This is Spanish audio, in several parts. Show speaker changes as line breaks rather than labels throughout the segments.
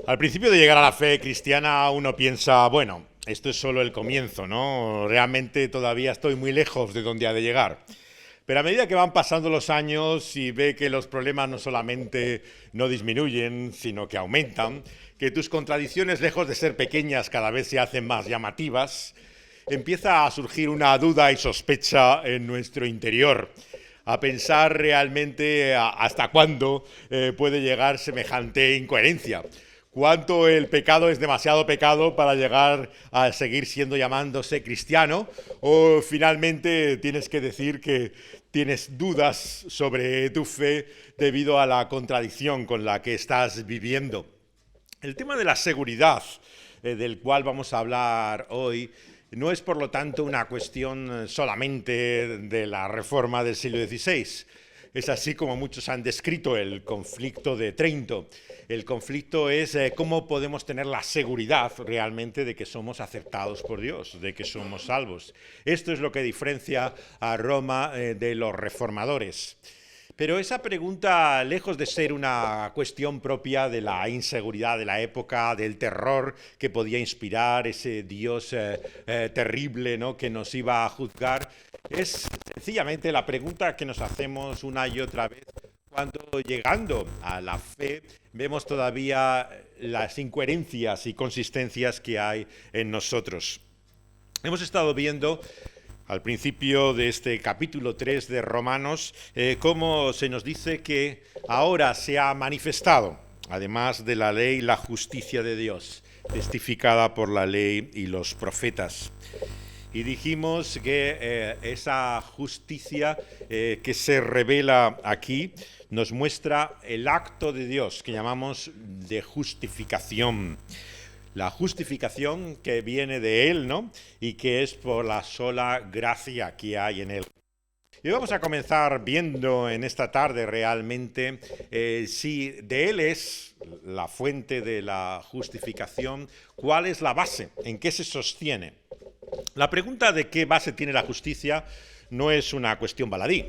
Al principio de llegar a la fe cristiana uno piensa, bueno, esto es solo el comienzo, ¿no? Realmente todavía estoy muy lejos de donde ha de llegar. Pero a medida que van pasando los años y ve que los problemas no solamente no disminuyen, sino que aumentan, que tus contradicciones, lejos de ser pequeñas, cada vez se hacen más llamativas, empieza a surgir una duda y sospecha en nuestro interior, a pensar realmente hasta cuándo puede llegar semejante incoherencia. Cuánto el pecado es demasiado pecado para llegar a seguir siendo llamándose cristiano, o finalmente tienes que decir que tienes dudas sobre tu fe debido a la contradicción con la que estás viviendo. El tema de la seguridad, del cual vamos a hablar hoy, no es por lo tanto una cuestión solamente de la reforma del siglo XVI. Es así como muchos han descrito el conflicto de Trento. El conflicto es cómo podemos tener la seguridad realmente de que somos aceptados por Dios, de que somos salvos. Esto es lo que diferencia a Roma de los reformadores. Pero esa pregunta, lejos de ser una cuestión propia de la inseguridad de la época, del terror que podía inspirar ese Dios terrible, ¿no?, que nos iba a juzgar, es sencillamente la pregunta que nos hacemos una y otra vez cuando, llegando a la fe, vemos todavía las incoherencias y consistencias que hay en nosotros. Hemos estado viendo al principio de este capítulo 3 de Romanos, cómo se nos dice que ahora se ha manifestado, además de la ley, la justicia de Dios, testificada por la ley y los profetas. Y dijimos que esa justicia que se revela aquí nos muestra el acto de Dios que llamamos de justificación. La justificación que viene de Él, ¿no?, y que es por la sola gracia que hay en Él. Y vamos a comenzar viendo en esta tarde realmente si de Él es la fuente de la justificación, cuál es la base, en qué se sostiene. La pregunta de qué base tiene la justicia no es una cuestión baladí.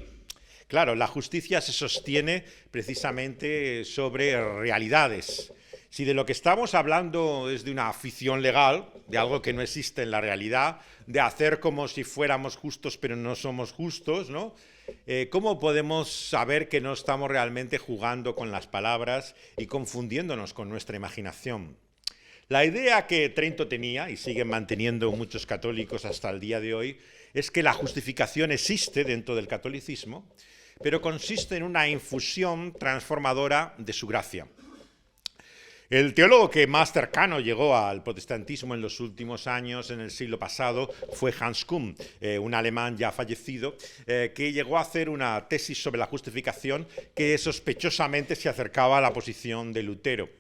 Claro, la justicia se sostiene precisamente sobre realidades. Si de lo que estamos hablando es de una ficción legal, de algo que no existe en la realidad, de hacer como si fuéramos justos pero no somos justos, ¿no?, ¿cómo podemos saber que no estamos realmente jugando con las palabras y confundiéndonos con nuestra imaginación? La idea que Trento tenía, y siguen manteniendo muchos católicos hasta el día de hoy, es que la justificación existe dentro del catolicismo, pero consiste en una infusión transformadora de su gracia. El teólogo que más cercano llegó al protestantismo en los últimos años, en el siglo pasado, fue Hans Küng, un alemán ya fallecido, que llegó a hacer una tesis sobre la justificación que sospechosamente se acercaba a la posición de Lutero.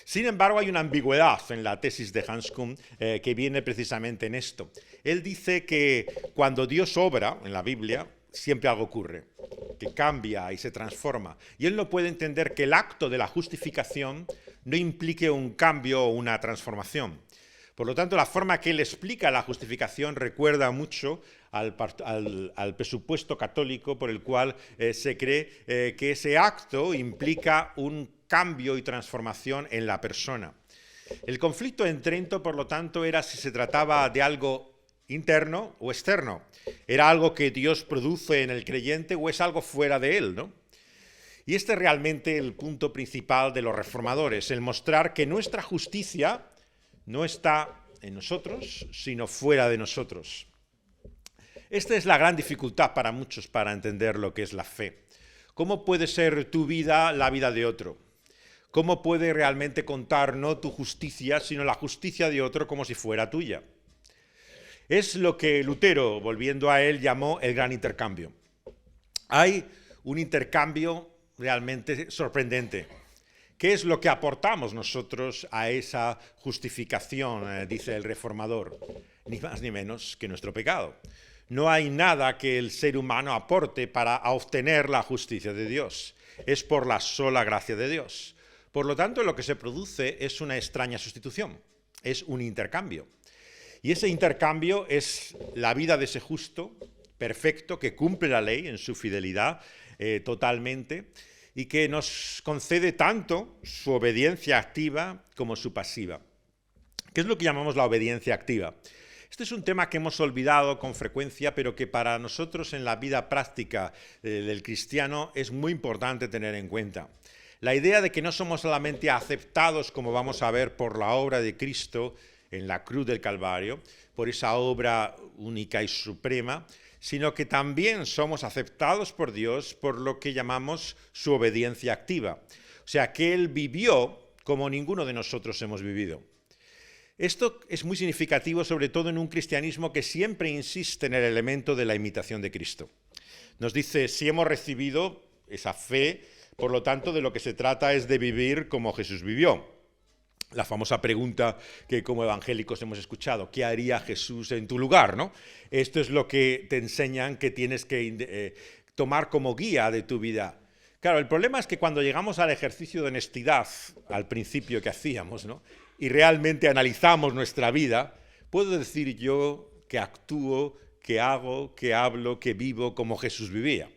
Sin embargo, hay una ambigüedad en la tesis de Hans Küng que viene precisamente en esto. Él dice que cuando Dios obra en la Biblia, siempre algo ocurre, que cambia y se transforma. Y él no puede entender que el acto de la justificación no implique un cambio o una transformación. Por lo tanto, la forma que él explica la justificación recuerda mucho al presupuesto católico por el cual se cree que ese acto implica un cambio y transformación en la persona. El conflicto en Trento, por lo tanto, era si se trataba de algo interno o externo. ¿Era algo que Dios produce en el creyente o es algo fuera de él, ¿no? Y este es realmente el punto principal de los reformadores, el mostrar que nuestra justicia no está en nosotros, sino fuera de nosotros. Esta es la gran dificultad para muchos para entender lo que es la fe. ¿Cómo puede ser tu vida la vida de otro? ¿Cómo puede realmente contar no tu justicia, sino la justicia de otro como si fuera tuya? Es lo que Lutero, volviendo a él, llamó el gran intercambio. Hay un intercambio realmente sorprendente. ¿Qué es lo que aportamos nosotros a esa justificación, dice el reformador? Ni más ni menos que nuestro pecado. No hay nada que el ser humano aporte para obtener la justicia de Dios. Es por la sola gracia de Dios. Por lo tanto, lo que se produce es una extraña sustitución, es un intercambio. Y ese intercambio es la vida de ese justo, perfecto, que cumple la ley en su fidelidad totalmente, y que nos concede tanto su obediencia activa como su pasiva. ¿Qué es lo que llamamos la obediencia activa? Este es un tema que hemos olvidado con frecuencia, pero que para nosotros en la vida práctica del cristiano es muy importante tener en cuenta. La idea de que no somos solamente aceptados, como vamos a ver, por la obra de Cristo en la cruz del Calvario, por esa obra única y suprema, sino que también somos aceptados por Dios por lo que llamamos su obediencia activa. O sea, que Él vivió como ninguno de nosotros hemos vivido. Esto es muy significativo, sobre todo en un cristianismo que siempre insiste en el elemento de la imitación de Cristo. Nos dice, si hemos recibido esa fe, por lo tanto, de lo que se trata es de vivir como Jesús vivió. La famosa pregunta que como evangélicos hemos escuchado, ¿qué haría Jesús en tu lugar? ¿No? Esto es lo que te enseñan que tienes que tomar como guía de tu vida. Claro, el problema es que cuando llegamos al ejercicio de honestidad, al principio que hacíamos, ¿no?, y realmente analizamos nuestra vida, puedo decir yo que actúo, que hago, que hablo, que vivo como Jesús vivía.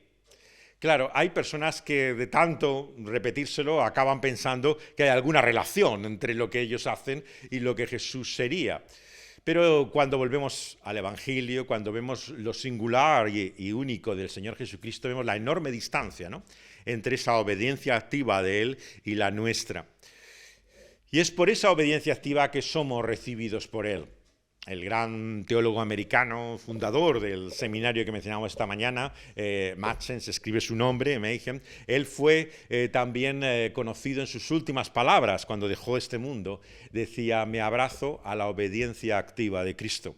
Claro, hay personas que de tanto repetírselo acaban pensando que hay alguna relación entre lo que ellos hacen y lo que Jesús sería. Pero cuando volvemos al Evangelio, cuando vemos lo singular y único del Señor Jesucristo, vemos la enorme distancia, ¿no?, entre esa obediencia activa de Él y la nuestra. Y es por esa obediencia activa que somos recibidos por Él. El gran teólogo americano, fundador del seminario que mencionamos esta mañana, Madsen, se escribe su nombre, Mayhem, él fue también conocido en sus últimas palabras cuando dejó este mundo. Decía, me abrazo a la obediencia activa de Cristo.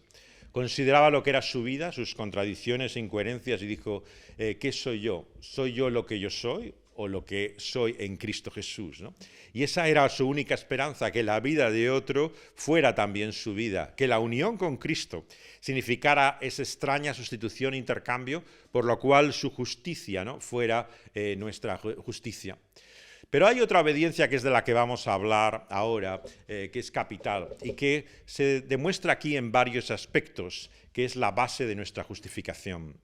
Consideraba lo que era su vida, sus contradicciones e incoherencias y dijo, ¿qué soy yo? ¿Soy yo lo que yo soy o lo que soy en Cristo Jesús, ¿no? Y esa era su única esperanza, que la vida de otro fuera también su vida, que la unión con Cristo significara esa extraña sustitución e intercambio, por lo cual su justicia, ¿no?, fuera nuestra justicia. Pero hay otra obediencia que es de la que vamos a hablar ahora, que es capital y que se demuestra aquí en varios aspectos, que es la base de nuestra justificación.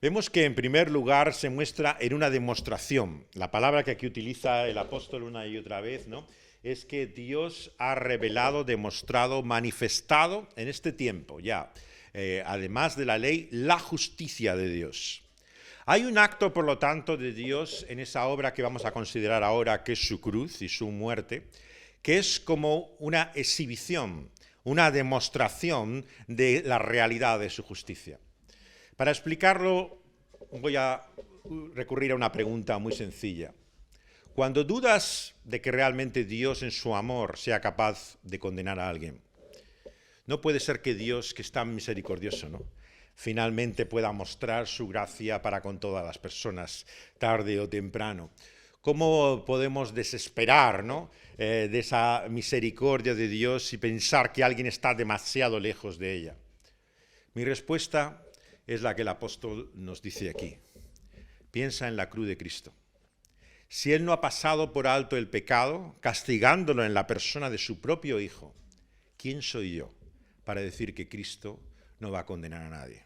Vemos que en primer lugar se muestra en una demostración. La palabra que aquí utiliza el apóstol una y otra vez, ¿no?, es que Dios ha revelado, demostrado, manifestado en este tiempo ya, además de la ley, la justicia de Dios. Hay un acto, por lo tanto, de Dios en esa obra que vamos a considerar ahora, que es su cruz y su muerte, que es como una exhibición, una demostración de la realidad de su justicia. Para explicarlo, voy a recurrir a una pregunta muy sencilla. Cuando dudas de que realmente Dios en su amor sea capaz de condenar a alguien, no puede ser que Dios, que es tan misericordioso, ¿no?, finalmente pueda mostrar su gracia para con todas las personas, tarde o temprano. ¿Cómo podemos desesperar, ¿no?, de esa misericordia de Dios y pensar que alguien está demasiado lejos de ella? Mi respuesta es la que el apóstol nos dice aquí. Piensa en la cruz de Cristo. Si Él no ha pasado por alto el pecado, castigándolo en la persona de su propio Hijo, ¿quién soy yo para decir que Cristo no va a condenar a nadie?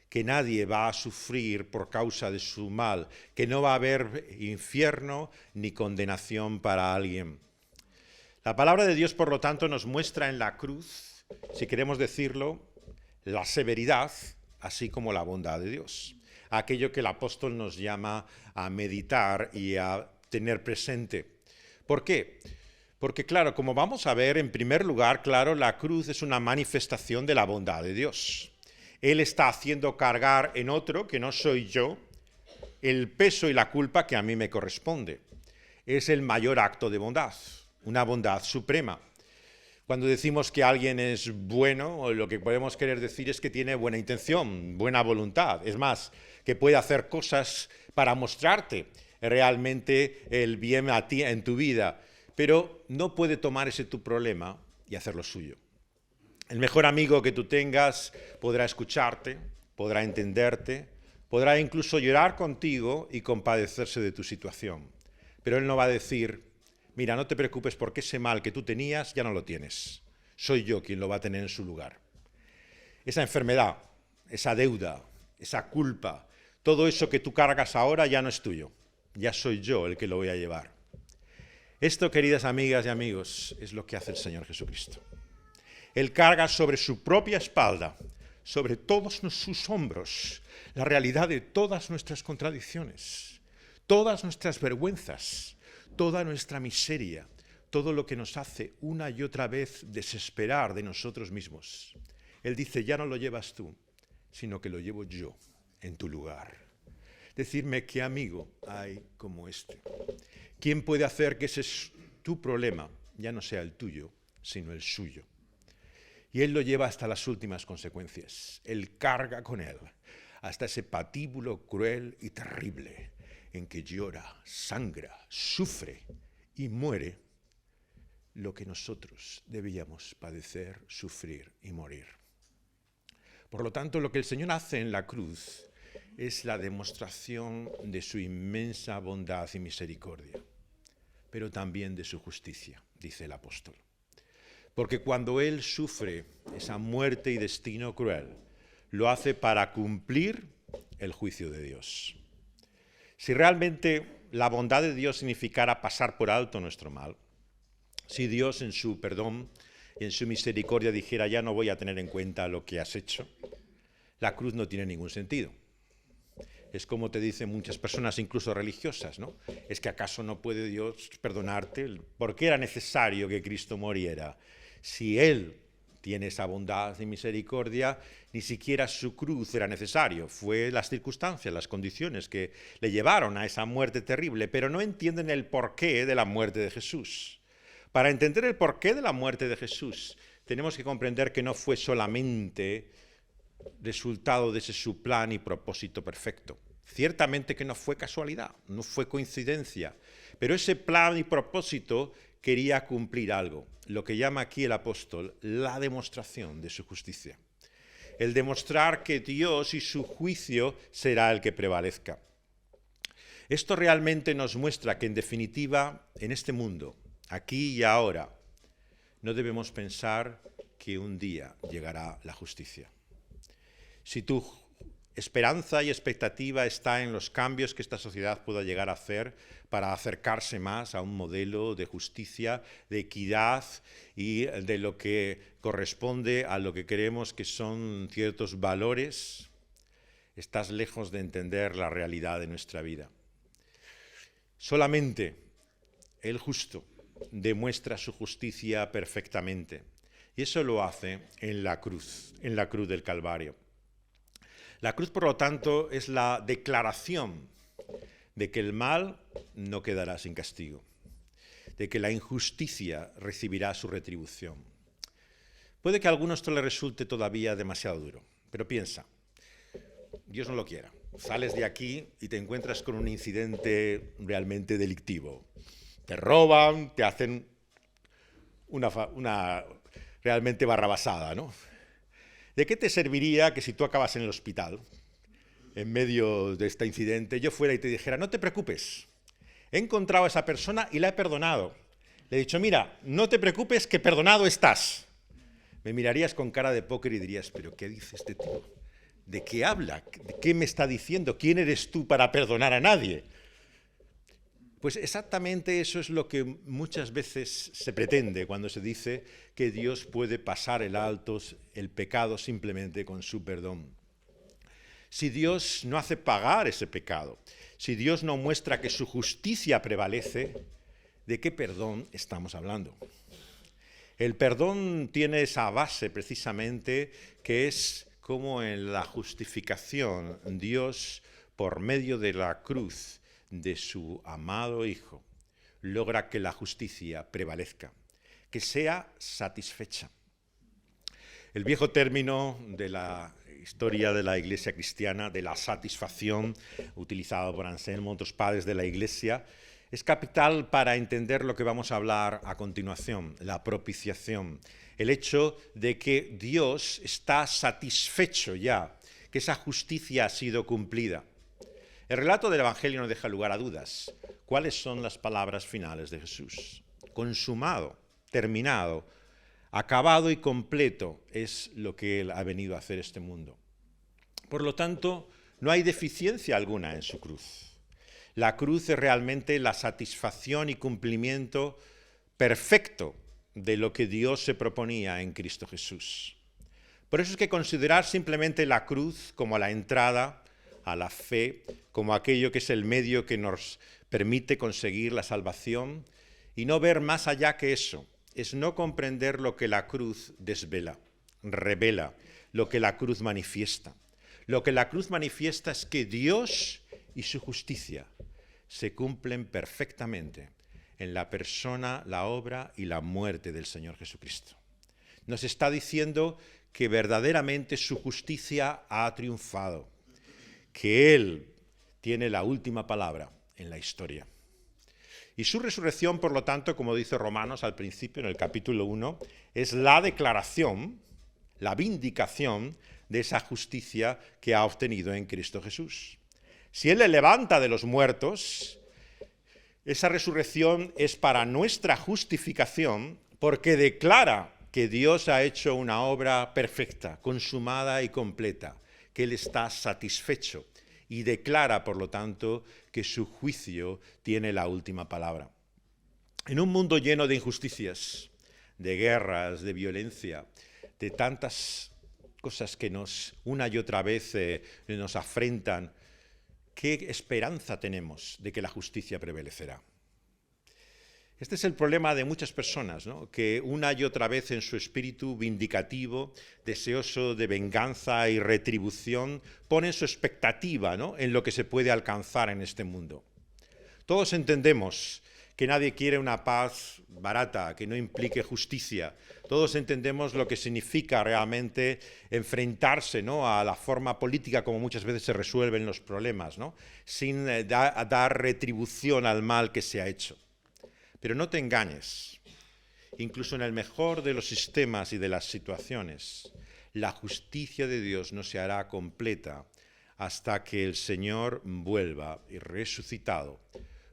Que nadie va a sufrir por causa de su mal, que no va a haber infierno ni condenación para alguien. La palabra de Dios, por lo tanto, nos muestra en la cruz, si queremos decirlo, la severidad, así como la bondad de Dios. Aquello que el apóstol nos llama a meditar y a tener presente. ¿Por qué? Porque, claro, como vamos a ver, en primer lugar, claro, la cruz es una manifestación de la bondad de Dios. Él está haciendo cargar en otro, que no soy yo, el peso y la culpa que a mí me corresponde. Es el mayor acto de bondad, una bondad suprema. Cuando decimos que alguien es bueno, lo que podemos querer decir es que tiene buena intención, buena voluntad. Es más, que puede hacer cosas para mostrarte realmente el bien a ti en tu vida, pero no puede tomar ese tu problema y hacerlo suyo. El mejor amigo que tú tengas podrá escucharte, podrá entenderte, podrá incluso llorar contigo y compadecerse de tu situación. Pero él no va a decir, mira, no te preocupes porque ese mal que tú tenías ya no lo tienes. Soy yo quien lo va a tener en su lugar. Esa enfermedad, esa deuda, esa culpa, Todo eso que tú cargas ahora ya no es tuyo, ya soy yo el que lo voy a llevar. Esto, queridas amigas y amigos, es lo que hace el Señor Jesucristo. Él carga sobre su propia espalda, sobre todos sus hombros, la realidad de todas nuestras contradicciones, todas nuestras vergüenzas, toda nuestra miseria, todo lo que nos hace una y otra vez desesperar de nosotros mismos. Él dice, ya no lo llevas tú, sino que lo llevo yo en tu lugar. Decirme qué amigo hay como este. ¿Quién puede hacer que ese es tu problema ya no sea el tuyo, sino el suyo? Y Él lo lleva hasta las últimas consecuencias. Él carga con Él hasta ese patíbulo cruel y terrible en que llora, sangra, sufre y muere lo que nosotros debíamos padecer, sufrir y morir. Por lo tanto, lo que el Señor hace en la cruz es la demostración de su inmensa bondad y misericordia, pero también de su justicia, dice el apóstol. Porque cuando Él sufre esa muerte y destino cruel, lo hace para cumplir el juicio de Dios. Si realmente la bondad de Dios significara pasar por alto nuestro mal, si Dios en su perdón y en su misericordia dijera ya no voy a tener en cuenta lo que has hecho, la cruz no tiene ningún sentido. Es como te dicen muchas personas, incluso religiosas, ¿no? Es que ¿acaso no puede Dios perdonarte? ¿Por qué era necesario que Cristo muriera? Si Él tiene esa bondad y misericordia, ni siquiera su cruz era necesario. Fue las circunstancias, las condiciones que le llevaron a esa muerte terrible, pero no entienden el porqué de la muerte de Jesús. Para entender el porqué de la muerte de Jesús, tenemos que comprender que no fue solamente resultado de ese su plan y propósito perfecto. Ciertamente que no fue casualidad, no fue coincidencia, pero ese plan y propósito quería cumplir algo, lo que llama aquí el apóstol la demostración de su justicia. El demostrar que Dios y su juicio será el que prevalezca. Esto realmente nos muestra que en definitiva, en este mundo, aquí y ahora, no debemos pensar que un día llegará la justicia. Si tu esperanza y expectativa está en los cambios que esta sociedad pueda llegar a hacer para acercarse más a un modelo de justicia, de equidad y de lo que corresponde a lo que creemos que son ciertos valores, estás lejos de entender la realidad de nuestra vida. Solamente el justo demuestra su justicia perfectamente y eso lo hace en la cruz del Calvario. La cruz, por lo tanto, es la declaración de que el mal no quedará sin castigo, de que la injusticia recibirá su retribución. Puede que a algunos esto le resulte todavía demasiado duro, pero piensa, Dios no lo quiera, sales de aquí y te encuentras con un incidente realmente delictivo. Te roban, te hacen una realmente barrabasada, ¿no? ¿De qué te serviría que si tú acabas en el hospital, en medio de este incidente, yo fuera y te dijera, no te preocupes, he encontrado a esa persona y la he perdonado? Le he dicho, mira, no te preocupes que perdonado estás. Me mirarías con cara de póker y dirías, ¿pero qué dice este tío? ¿De qué habla? ¿De qué me está diciendo? ¿Quién eres tú para perdonar a nadie? Pues exactamente eso es lo que muchas veces se pretende cuando se dice que Dios puede pasar el pecado simplemente con su perdón. Si Dios no hace pagar ese pecado, si Dios no muestra que su justicia prevalece, ¿de qué perdón estamos hablando? El perdón tiene esa base precisamente que es como en la justificación Dios, por medio de la cruz de su amado Hijo, logra que la justicia prevalezca, que sea satisfecha. El viejo término de la historia de la Iglesia cristiana, de la satisfacción, utilizado por Anselmo, otros padres de la Iglesia, es capital para entender lo que vamos a hablar a continuación, la propiciación, el hecho de que Dios está satisfecho ya, que esa justicia ha sido cumplida. El relato del Evangelio no deja lugar a dudas. ¿Cuáles son las palabras finales de Jesús? Consumado, terminado, acabado y completo es lo que Él ha venido a hacer este mundo. Por lo tanto, No hay deficiencia alguna en su cruz. La cruz es realmente la satisfacción y cumplimiento perfecto de lo que Dios se proponía en Cristo Jesús. Por eso es que considerar simplemente la cruz como la entrada a la fe, como aquello que es el medio que nos permite conseguir la salvación, y no ver más allá que eso, es no comprender lo que la cruz desvela, revela, lo que la cruz manifiesta. Lo que la cruz manifiesta es que Dios y su justicia se cumplen perfectamente en la persona, la obra y la muerte del Señor Jesucristo. Nos está diciendo que verdaderamente su justicia ha triunfado, que Él tiene la última palabra en la historia. Y su resurrección, por lo tanto, como dice Romanos al principio, en el capítulo 1, es la declaración, la vindicación de esa justicia que ha obtenido en Cristo Jesús. Si Él le levanta de los muertos, esa resurrección es para nuestra justificación, porque declara que Dios ha hecho una obra perfecta, consumada y completa, que Él está satisfecho y declara, por lo tanto, que su juicio tiene la última palabra. En un mundo lleno de injusticias, de guerras, de violencia, de tantas cosas que una y otra vez nos afrentan, ¿qué esperanza tenemos de que la justicia prevalecerá? Este es el problema de muchas personas, ¿no? Que una y otra vez en su espíritu vindicativo, deseoso de venganza y retribución, ponen su expectativa, ¿no?, en lo que se puede alcanzar en este mundo. Todos entendemos que nadie quiere una paz barata, que no implique justicia. Todos entendemos lo que significa realmente enfrentarse, ¿no?, a la forma política como muchas veces se resuelven los problemas, ¿no?, sin dar retribución al mal que se ha hecho. Pero no te engañes, incluso en el mejor de los sistemas y de las situaciones, la justicia de Dios no se hará completa hasta que el Señor vuelva y resucitado,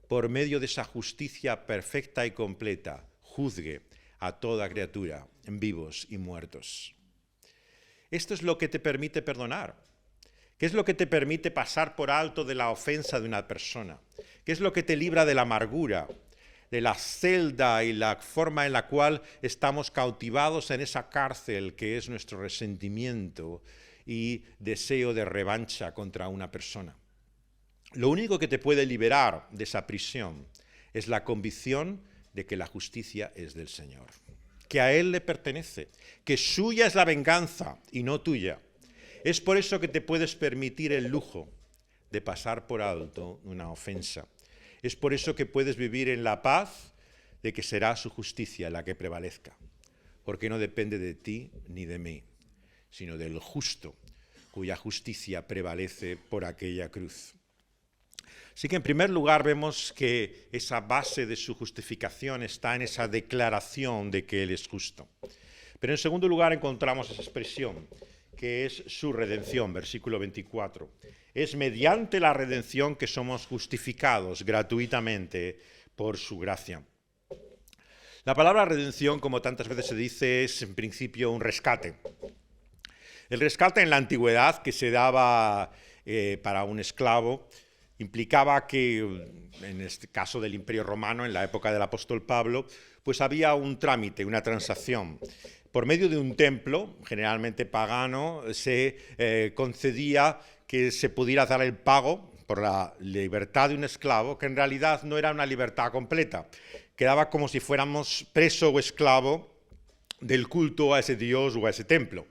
por medio de esa justicia perfecta y completa, juzgue a toda criatura, vivos y muertos. Esto es lo que te permite perdonar. ¿Qué es lo que te permite pasar por alto de la ofensa de una persona? ¿Qué es lo que te libra de la amargura, de la celda y la forma en la cual estamos cautivados en esa cárcel que es nuestro resentimiento y deseo de revancha contra una persona? Lo único que te puede liberar de esa prisión es la convicción de que la justicia es del Señor, que a Él le pertenece, que suya es la venganza y no tuya. Es por eso que te puedes permitir el lujo de pasar por alto una ofensa. Es por eso que puedes vivir en la paz de que será su justicia la que prevalezca, porque no depende de ti ni de mí, sino del justo, cuya justicia prevalece por aquella cruz. Así que en primer lugar vemos que esa base de su justificación está en esa declaración de que Él es justo. Pero en segundo lugar encontramos esa expresión, que es su redención, versículo 24. Es mediante la redención que somos justificados gratuitamente por su gracia. La palabra redención, como tantas veces se dice, es en principio un rescate. El rescate en la antigüedad que se daba para un esclavo implicaba que, en este caso del Imperio Romano, en la época del apóstol Pablo, pues había un trámite, una transacción. Por medio de un templo, generalmente pagano, se concedía que se pudiera dar el pago por la libertad de un esclavo, que en realidad no era una libertad completa. Quedaba como si fuéramos preso o esclavo del culto a ese dios o a ese templo,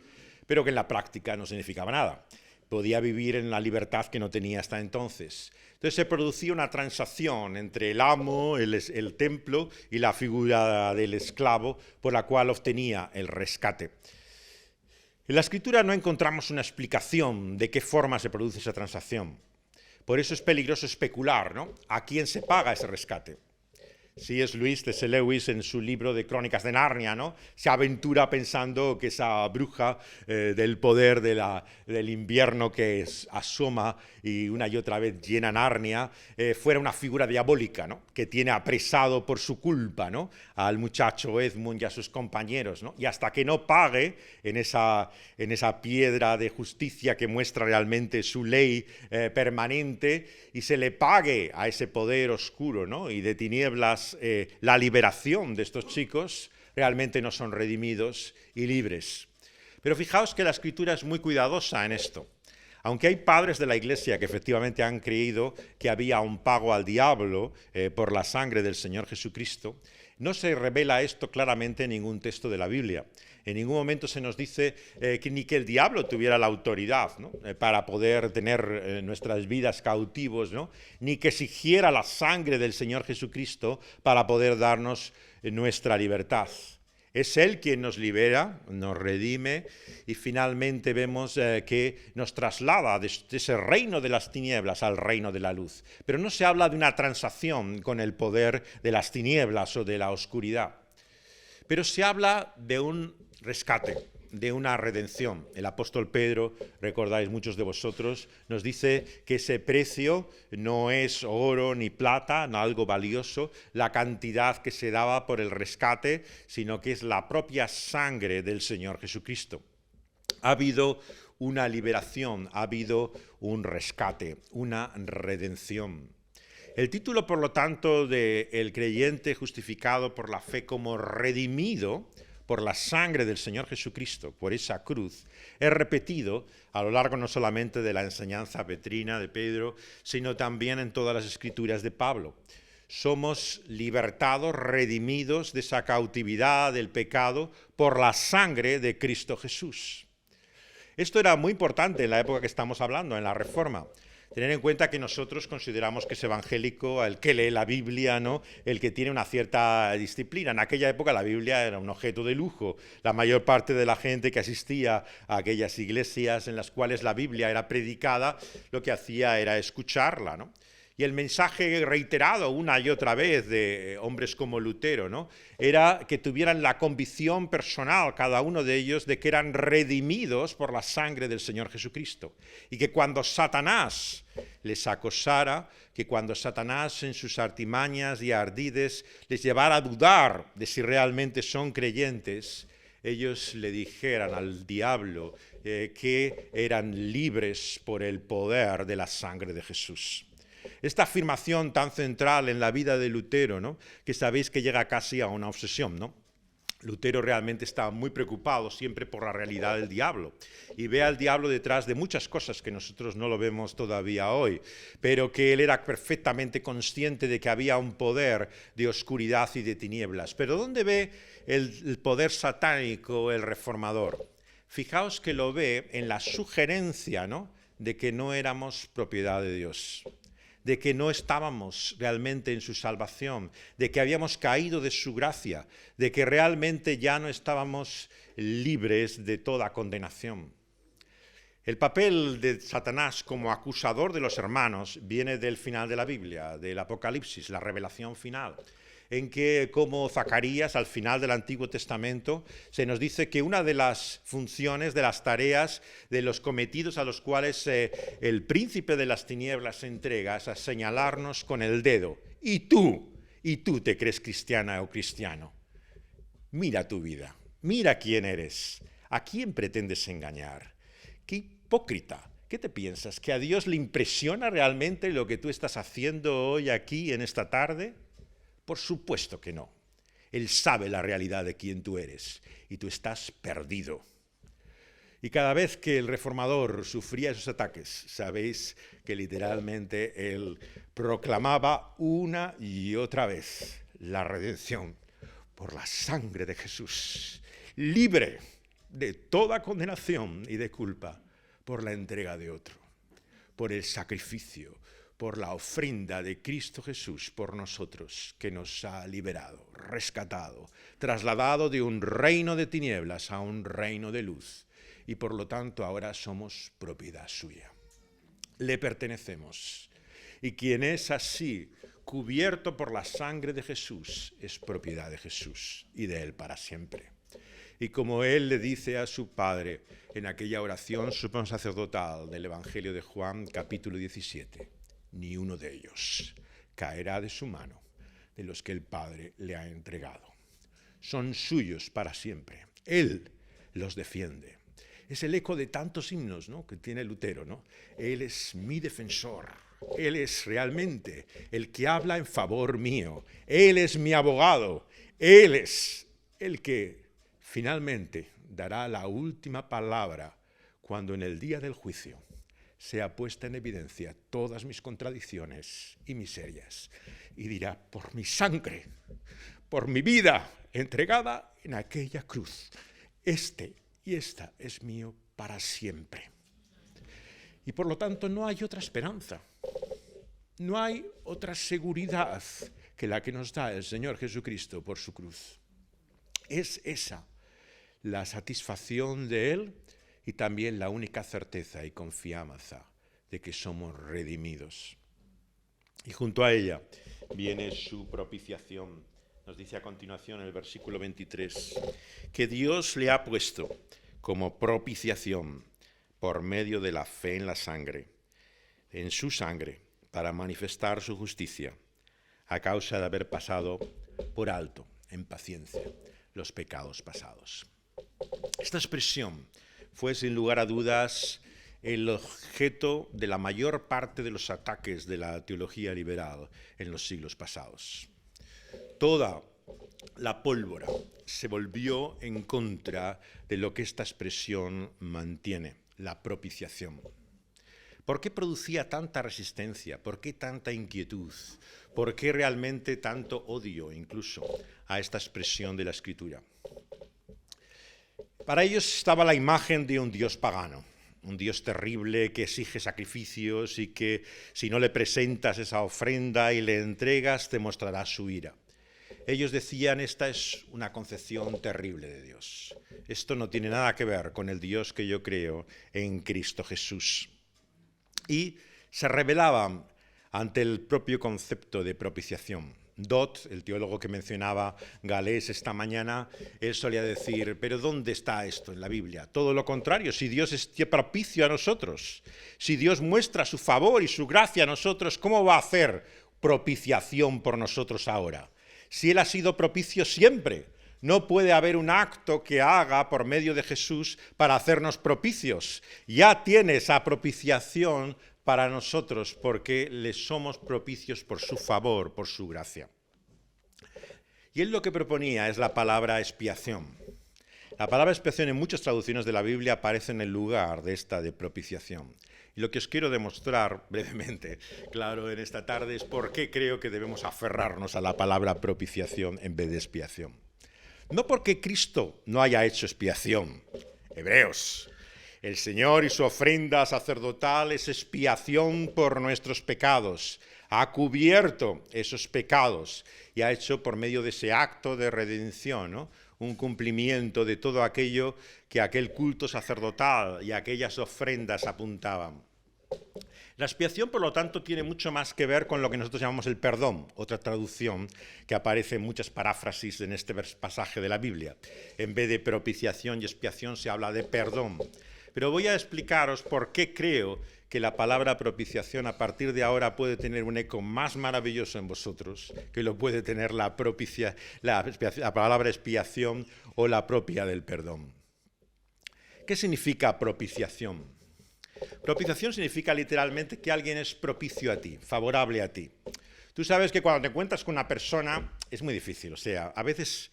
pero que en la práctica no significaba nada. Podía vivir en la libertad que no tenía hasta entonces. Entonces se producía una transacción entre el amo, el templo y la figura del esclavo, por la cual obtenía el rescate. En la Escritura no encontramos una explicación de qué forma se produce esa transacción. Por eso es peligroso especular, ¿no?, a quién se paga ese rescate. C.S. Lewis, en su libro de Crónicas de Narnia, ¿no? Se aventura pensando que esa bruja del poder del invierno que asoma y una y otra vez llena Narnia, fuera una figura diabólica, ¿no? Que tiene apresado por su culpa, ¿no? Al muchacho Edmund y a sus compañeros, ¿no? Y hasta que no pague en esa piedra de justicia que muestra realmente su ley permanente, y se le pague a ese poder oscuro, ¿no? Y de tinieblas la liberación de estos chicos, realmente no son redimidos y libres. Pero fijaos que la Escritura es muy cuidadosa en esto. Aunque hay padres de la Iglesia que efectivamente han creído que había un pago al diablo por la sangre del Señor Jesucristo, no se revela esto claramente en ningún texto de la Biblia. En ningún momento se nos dice ni que el diablo tuviera la autoridad, ¿no? Para poder tener nuestras vidas cautivos, ¿no? Ni que exigiera la sangre del Señor Jesucristo para poder darnos nuestra libertad. Es Él quien nos libera, nos redime y finalmente vemos que nos traslada de ese reino de las tinieblas al reino de la luz. Pero no se habla de una transacción con el poder de las tinieblas o de la oscuridad. Pero se habla de un rescate, de una redención. El apóstol Pedro, recordáis muchos de vosotros, nos dice que ese precio no es oro ni plata, no algo valioso, la cantidad que se daba por el rescate, sino que es la propia sangre del Señor Jesucristo. Ha habido una liberación, ha habido un rescate, una redención. El título, por lo tanto, de el creyente justificado por la fe como redimido por la sangre del Señor Jesucristo, por esa cruz, es repetido a lo largo no solamente de la enseñanza petrina de Pedro, sino también en todas las escrituras de Pablo. Somos libertados, redimidos de esa cautividad del pecado por la sangre de Cristo Jesús. Esto era muy importante en la época que estamos hablando, en la Reforma. Tener en cuenta que nosotros consideramos que es evangélico el que lee la Biblia, ¿no? El que tiene una cierta disciplina. En aquella época la Biblia era un objeto de lujo. La mayor parte de la gente que asistía a aquellas iglesias en las cuales la Biblia era predicada, lo que hacía era escucharla, ¿no? Y el mensaje reiterado una y otra vez de hombres como Lutero, ¿no? Era que tuvieran la convicción personal, cada uno de ellos, de que eran redimidos por la sangre del Señor Jesucristo. Y que cuando Satanás les acosara, que cuando Satanás en sus artimañas y ardides les llevara a dudar de si realmente son creyentes, ellos le dijeran al diablo que eran libres por el poder de la sangre de Jesús. Esta afirmación tan central en la vida de Lutero, ¿no? Que sabéis que llega casi a una obsesión, ¿no? Lutero realmente estaba muy preocupado siempre por la realidad del diablo y ve al diablo detrás de muchas cosas que nosotros no lo vemos todavía hoy, pero que él era perfectamente consciente de que había un poder de oscuridad y de tinieblas. Pero ¿dónde ve el poder satánico el reformador? Fijaos que lo ve en la sugerencia, ¿no? De que no éramos propiedad de Dios, de que no estábamos realmente en su salvación, de que habíamos caído de su gracia, de que realmente ya no estábamos libres de toda condenación. El papel de Satanás como acusador de los hermanos viene del final de la Biblia, del Apocalipsis, la revelación final, en que, como Zacarías, al final del Antiguo Testamento, se nos dice que una de las funciones, de las tareas, de los cometidos a los cuales el príncipe de las tinieblas se entrega es a señalarnos con el dedo. Y tú te crees cristiana o cristiano. Mira tu vida, mira quién eres, a quién pretendes engañar. ¡Qué hipócrita! ¿Qué te piensas? ¿Que a Dios le impresiona realmente lo que tú estás haciendo hoy aquí en esta tarde? Por supuesto que no. Él sabe la realidad de quién tú eres y tú estás perdido. Y cada vez que el reformador sufría esos ataques, sabéis que literalmente él proclamaba una y otra vez la redención por la sangre de Jesús, libre de toda condenación y de culpa por la entrega de otro, por el sacrificio, por la ofrenda de Cristo Jesús por nosotros, que nos ha liberado, rescatado, trasladado de un reino de tinieblas a un reino de luz, y por lo tanto ahora somos propiedad suya. Le pertenecemos. Y quien es así, cubierto por la sangre de Jesús, es propiedad de Jesús y de Él para siempre. Y como Él le dice a su Padre en aquella oración supremo sacerdotal del Evangelio de Juan, capítulo 17, ni uno de ellos caerá de su mano, de los que el Padre le ha entregado. Son suyos para siempre. Él los defiende. Es el eco de tantos himnos, ¿no?, que tiene Lutero, ¿no? Él es mi defensor. Él es realmente el que habla en favor mío. Él es mi abogado. Él es el que finalmente dará la última palabra cuando en el día del juicio sea puesta en evidencia todas mis contradicciones y miserias. Y dirá, por mi sangre, por mi vida entregada en aquella cruz, este y esta es mío para siempre. Y por lo tanto no hay otra esperanza, no hay otra seguridad que la que nos da el Señor Jesucristo por su cruz. Es esa la satisfacción de Él y también la única certeza y confianza de que somos redimidos. Y junto a ella viene su propiciación. Nos dice a continuación en el versículo 23 que Dios le ha puesto como propiciación por medio de la fe en la sangre, en su sangre, para manifestar su justicia, a causa de haber pasado por alto, en paciencia, los pecados pasados. Esta expresión fue, sin lugar a dudas, el objeto de la mayor parte de los ataques de la teología liberal en los siglos pasados. Toda la pólvora se volvió en contra de lo que esta expresión mantiene, la propiciación. ¿Por qué producía tanta resistencia? ¿Por qué tanta inquietud? ¿Por qué realmente tanto odio incluso a esta expresión de la Escritura? Para ellos estaba la imagen de un Dios pagano, un Dios terrible que exige sacrificios y que si no le presentas esa ofrenda y le entregas te mostrará su ira. Ellos decían, esta es una concepción terrible de Dios. Esto no tiene nada que ver con el Dios que yo creo en Cristo Jesús. Y se rebelaban ante el propio concepto de propiciación. Dodd, el teólogo que mencionaba Galés esta mañana, él solía decir, pero ¿dónde está esto en la Biblia? Todo lo contrario, si Dios es propicio a nosotros, si Dios muestra su favor y su gracia a nosotros, ¿cómo va a hacer propiciación por nosotros ahora? Si Él ha sido propicio siempre, no puede haber un acto que haga por medio de Jesús para hacernos propicios. Ya tiene esa propiciación para nosotros porque le somos propicios por su favor, por su gracia. Y Él lo que proponía es la palabra expiación. La palabra expiación en muchas traducciones de la Biblia aparece en el lugar de esta de propiciación. Y lo que os quiero demostrar brevemente, claro, en esta tarde es por qué creo que debemos aferrarnos a la palabra propiciación en vez de expiación. No porque Cristo no haya hecho expiación. Hebreos, el Señor y su ofrenda sacerdotal es expiación por nuestros pecados. Ha cubierto esos pecados y ha hecho por medio de ese acto de redención, ¿no?, un cumplimiento de todo aquello que aquel culto sacerdotal y aquellas ofrendas apuntaban. La expiación, por lo tanto, tiene mucho más que ver con lo que nosotros llamamos el perdón, otra traducción que aparece en muchas paráfrasis en este pasaje de la Biblia. En vez de propiciación y expiación se habla de perdón. Pero voy a explicaros por qué creo que la palabra propiciación a partir de ahora puede tener un eco más maravilloso en vosotros que lo puede tener la palabra expiación o la propia del perdón. ¿Qué significa propiciación? Propiciación significa literalmente que alguien es propicio a ti, favorable a ti. Tú sabes que cuando te encuentras con una persona es muy difícil, o sea, a veces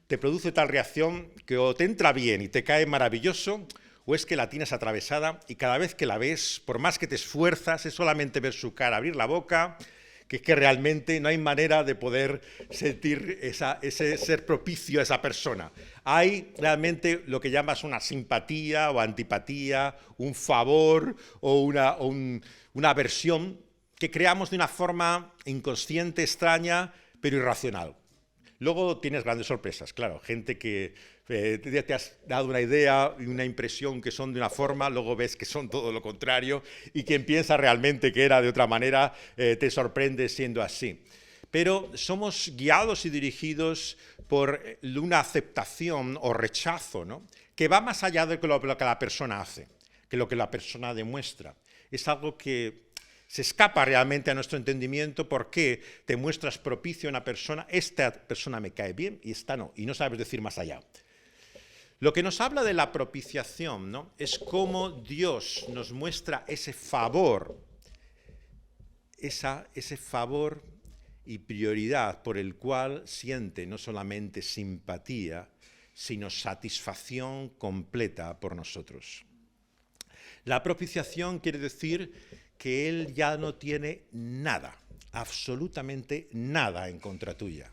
te produce tal reacción que o te entra bien y te cae maravilloso, o es que la tienes atravesada y cada vez que la ves, por más que te esfuerzas, es solamente ver su cara, abrir la boca, que es que realmente no hay manera de poder sentir ese ser propicio a esa persona. Hay realmente lo que llamas una simpatía o antipatía, un favor o una aversión que creamos de una forma inconsciente, extraña, pero irracional. Luego tienes grandes sorpresas, claro, gente que te has dado una idea y una impresión que son de una forma, luego ves que son todo lo contrario y quien piensa realmente que era de otra manera te sorprende siendo así. Pero somos guiados y dirigidos por una aceptación o rechazo, ¿no?, que va más allá de lo que la persona hace, que lo que la persona demuestra. Es algo que se escapa realmente a nuestro entendimiento porque te muestras propicio a una persona, esta persona me cae bien y esta no, y no sabes decir más allá. Lo que nos habla de la propiciación, ¿no?, es cómo Dios nos muestra ese favor y prioridad por el cual siente no solamente simpatía, sino satisfacción completa por nosotros. La propiciación quiere decir que Él ya no tiene nada, absolutamente nada en contra tuya.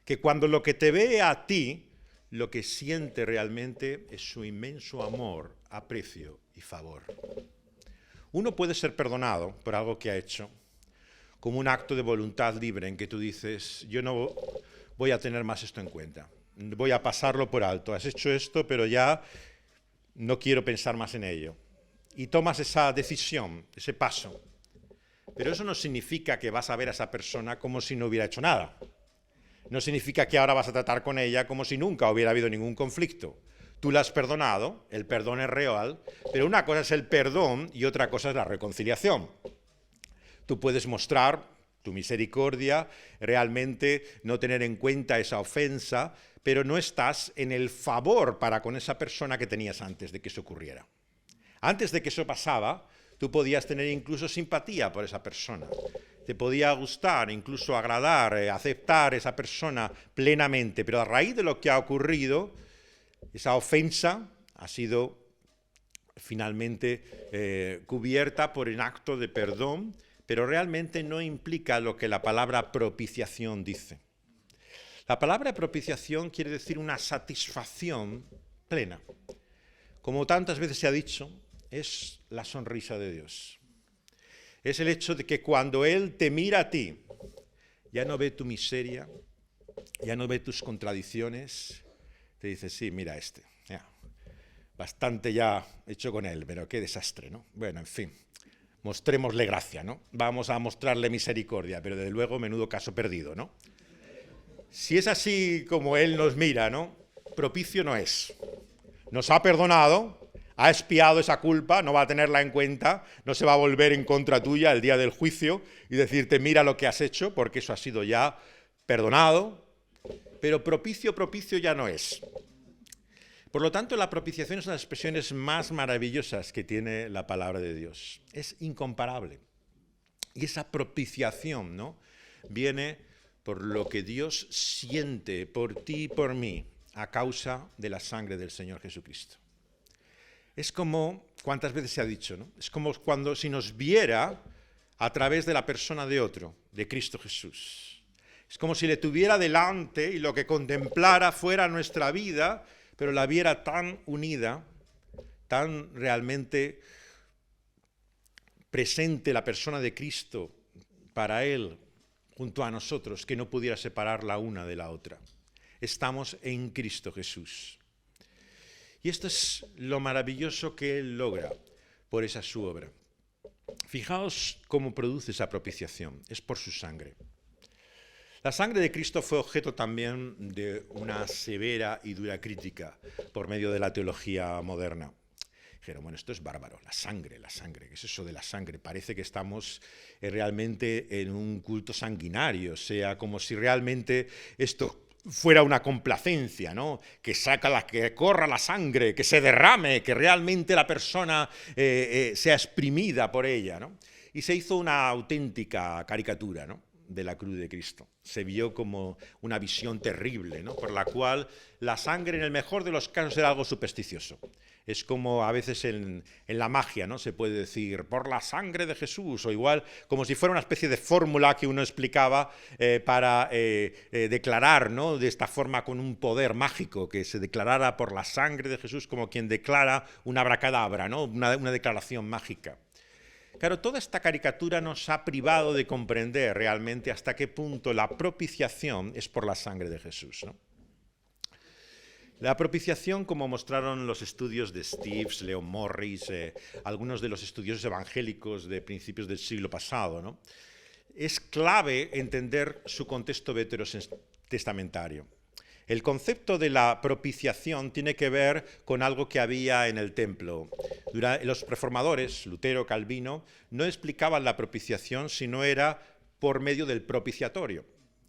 Que cuando lo que te ve a ti, lo que siente realmente es su inmenso amor, aprecio y favor. Uno puede ser perdonado por algo que ha hecho, como un acto de voluntad libre en que tú dices, yo no voy a tener más esto en cuenta, voy a pasarlo por alto, has hecho esto, pero ya no quiero pensar más en ello. Y tomas esa decisión, ese paso. Pero eso no significa que vas a ver a esa persona como si no hubiera hecho nada. No significa que ahora vas a tratar con ella como si nunca hubiera habido ningún conflicto. Tú la has perdonado, el perdón es real, pero una cosa es el perdón y otra cosa es la reconciliación. Tú puedes mostrar tu misericordia, realmente no tener en cuenta esa ofensa, pero no estás en el favor para con esa persona que tenías antes de que eso ocurriera. Antes de que eso pasaba, tú podías tener incluso simpatía por esa persona. Te podía gustar, incluso agradar, aceptar esa persona plenamente. Pero a raíz de lo que ha ocurrido, esa ofensa ha sido finalmente cubierta por un acto de perdón, pero realmente no implica lo que la palabra propiciación dice. La palabra propiciación quiere decir una satisfacción plena. Como tantas veces se ha dicho, es la sonrisa de Dios. Es el hecho de que cuando Él te mira a ti, ya no ve tu miseria, ya no ve tus contradicciones, te dice, sí, mira ya, bastante ya hecho con él, pero qué desastre, ¿no? Bueno, en fin, mostrémosle gracia, ¿no? Vamos a mostrarle misericordia, pero desde luego menudo caso perdido, ¿no? Si es así como Él nos mira, ¿no?, propicio no es. Nos ha perdonado, ha expiado esa culpa, no va a tenerla en cuenta, no se va a volver en contra tuya el día del juicio y decirte mira lo que has hecho, porque eso ha sido ya perdonado, pero propicio ya no es. Por lo tanto, la propiciación es una de las expresiones más maravillosas que tiene la palabra de Dios. Es incomparable. Y esa propiciación, ¿no?, viene por lo que Dios siente por ti y por mí a causa de la sangre del Señor Jesucristo. Es como, ¿cuántas veces se ha dicho, no? Es como cuando si nos viera a través de la persona de otro, de Cristo Jesús. Es como si le tuviera delante y lo que contemplara fuera nuestra vida, pero la viera tan unida, tan realmente presente la persona de Cristo para Él junto a nosotros, que no pudiera separar la una de la otra. Estamos en Cristo Jesús. Y esto es lo maravilloso que Él logra por esa su obra. Fijaos cómo produce esa propiciación, es por su sangre. La sangre de Cristo fue objeto también de una severa y dura crítica por medio de la teología moderna. Dijeron, bueno, esto es bárbaro, la sangre, ¿qué es eso de la sangre? Parece que estamos realmente en un culto sanguinario, o sea, como si realmente esto fuera una complacencia, ¿no? Que corra la sangre, que se derrame, que realmente la persona sea exprimida por ella, ¿no? Y se hizo una auténtica caricatura, ¿no?, de la cruz de Cristo. Se vio como una visión terrible, ¿no?, por la cual la sangre, en el mejor de los casos, era algo supersticioso. Es como a veces en la magia, ¿no?, se puede decir, por la sangre de Jesús, o igual como si fuera una especie de fórmula que uno explicaba para declarar, ¿no?, de esta forma con un poder mágico, que se declarara por la sangre de Jesús como quien declara una abracadabra, ¿no?, una declaración mágica. Claro, toda esta caricatura nos ha privado de comprender realmente hasta qué punto la propiciación es por la sangre de Jesús, ¿no? La propiciación, como mostraron los estudios de Steves, Leon Morris, algunos de los estudiosos evangélicos de principios del siglo pasado, ¿no?, es clave entender su contexto veterotestamentario. El concepto de la propiciación tiene que ver con algo que había en el templo. Los reformadores, Lutero, Calvino, no explicaban la propiciación si no era por medio del propiciatorio.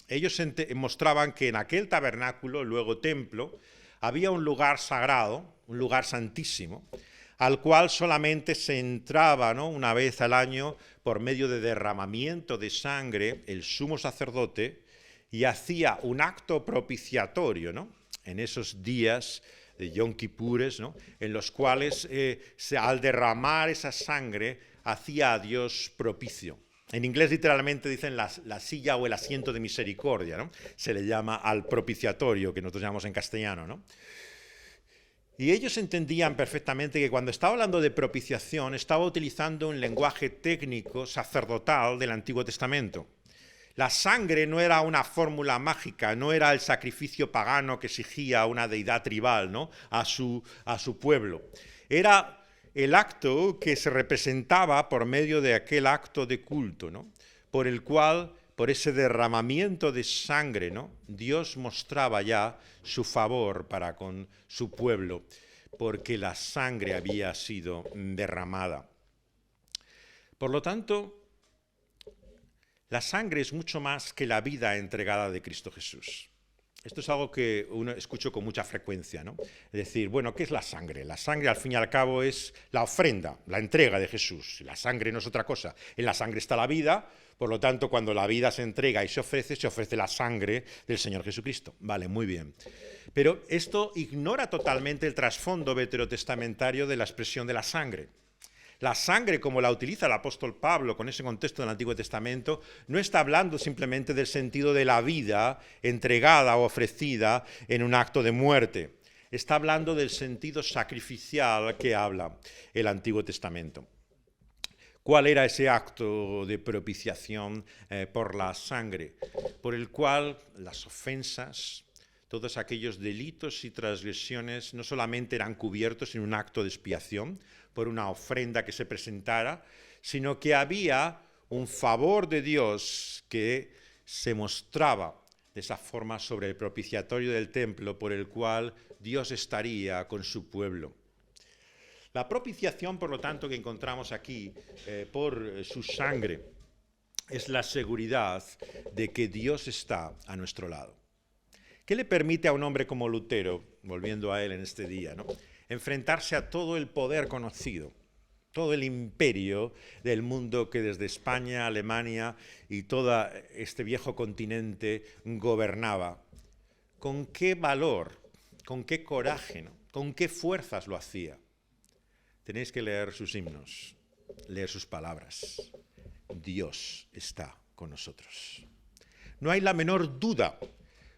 Ellos mostraban que en aquel tabernáculo, luego templo, había un lugar sagrado, un lugar santísimo, al cual solamente se entraba, ¿no?, una vez al año por medio de derramamiento de sangre el sumo sacerdote, y hacía un acto propiciatorio, ¿no?, en esos días de Yom Kippures, ¿no?, en los cuales al derramar esa sangre hacía a Dios propicio. En inglés literalmente dicen la silla o el asiento de misericordia, ¿no? Se le llama al propiciatorio, que nosotros llamamos en castellano, ¿no? Y ellos entendían perfectamente que cuando estaba hablando de propiciación estaba utilizando un lenguaje técnico sacerdotal del Antiguo Testamento. La sangre no era una fórmula mágica, no era el sacrificio pagano que exigía una deidad tribal, ¿no?, a su pueblo. Era el acto que se representaba por medio de aquel acto de culto, ¿no?, por el cual, por ese derramamiento de sangre, ¿no?, Dios mostraba ya su favor para con su pueblo, porque la sangre había sido derramada. Por lo tanto, la sangre es mucho más que la vida entregada de Cristo Jesús. Esto es algo que uno escucho con mucha frecuencia, ¿no? Es decir, bueno, ¿qué es la sangre? La sangre, al fin y al cabo, es la ofrenda, la entrega de Jesús. La sangre no es otra cosa. En la sangre está la vida, por lo tanto, cuando la vida se entrega y se ofrece la sangre del Señor Jesucristo. Vale, muy bien. Pero esto ignora totalmente el trasfondo veterotestamentario de la expresión de la sangre. La sangre, como la utiliza el apóstol Pablo con ese contexto del Antiguo Testamento, no está hablando simplemente del sentido de la vida entregada o ofrecida en un acto de muerte. Está hablando del sentido sacrificial que habla el Antiguo Testamento. ¿Cuál era ese acto de propiciación por la sangre? Por el cual las ofensas, todos aquellos delitos y transgresiones no solamente eran cubiertos en un acto de expiación, por una ofrenda que se presentara, sino que había un favor de Dios que se mostraba de esa forma sobre el propiciatorio del templo, por el cual Dios estaría con su pueblo. La propiciación, por lo tanto, que encontramos aquí por su sangre, es la seguridad de que Dios está a nuestro lado. ¿Qué le permite a un hombre como Lutero, volviendo a él en este día, ¿no?, enfrentarse a todo el poder conocido, todo el imperio del mundo que desde España, Alemania y todo este viejo continente gobernaba? ¿Con qué valor, con qué coraje, ¿no?, con qué fuerzas lo hacía? Tenéis que leer sus himnos, leer sus palabras. Dios está con nosotros. No hay la menor duda,